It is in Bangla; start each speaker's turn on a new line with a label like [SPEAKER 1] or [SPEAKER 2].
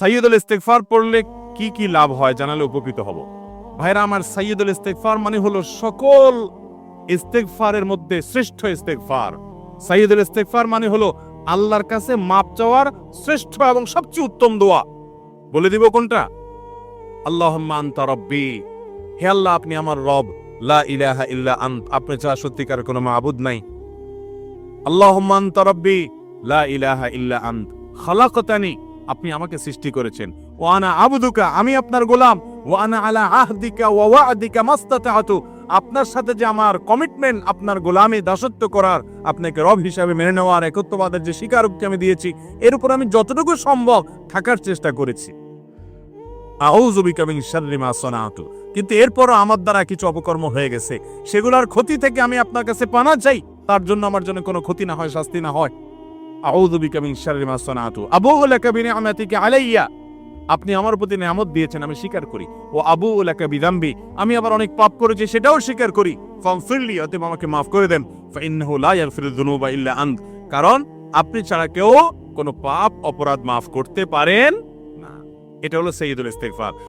[SPEAKER 1] সাইয়্যিদুল ইস্তিগফার পড়লে কি কি লাভ হয় জানালে উপকৃত হব। ভাইরা আমার, সাইয়্যিদুল ইস্তিগফার মানে হলো সকল ইস্তিগফারের মধ্যে শ্রেষ্ঠ ইস্তিগফার। সাইয়্যিদুল ইস্তিগফার মানে হলো আল্লাহর কাছে মাপ চাওয়ার শ্রেষ্ঠ এবং সবচেয়ে উত্তম দোয়া। বলে দিব কোনটা? আল্লাহুম্মা আনতা রাব্বি, হে আল্লাহ আপনি আমার রব, লা ইলাহা ইল্লা আনত, আপনি ছাড়া সত্যিকার কোনো মাবুদ নাই। আল্লাহুম্মা আনতা রাব্বি লা ইলাহা ইল্লা আনত খালাকতানি, আপনি আমাকে সৃষ্টি করেছেন। ওয়া আনা আবদুকা, আমি আপনার গোলাম। ওয়া আনা আলা আহদিকা ওয়া ওয়া'দিকা মাস্তাতা'তু, আপনার সাথে যে আমার কমিটমেন্ট, আপনার গোলামি দাসত্ব করার, আপনাকে রব হিসাবে মেনে নেওয়ার, একত্ববাদের যে স্বীকারোক্তি আমি দিয়েছি, এর উপর আমি যতটুকু সম্ভব থাকার চেষ্টা করেছি। আউযু বিকা মিন শাররি মা সানাতু, কিন্তু এরপরও আমার দ্বারা কিছু অপকর্ম হয়ে গেছে, সেগুলোর ক্ষতি থেকে আমি আপনার কাছে পানাহ চাই, তার জন্য আমার জন্য কোনো ক্ষতি না হয়, শাস্তি না হয়। আউযু বিকা মিন শাররি মা সানাতু আবুউ লাকা বিনি'মাতিকা আলাইয়া, আপনি আমার প্রতি নিয়ামত দিয়েছেন, আমি স্বীকার করি। ও আবুউ লাকা বিযামবি, আমি আবার অনেক পাপ করেছি, সেটাও স্বীকার করি। ফাগফিরলি, অতএব আমাকে মাফ করে দেন। ফাইন্নাহু লা ইয়াগফিরুয যুনুবা ইল্লা আনত, কারণ আপনি ছাড়া কেউ কোনো পাপ অপরাধ মাফ করতে পারেন না। এটা হলো সাইয়্যিদুল ইস্তিগফার।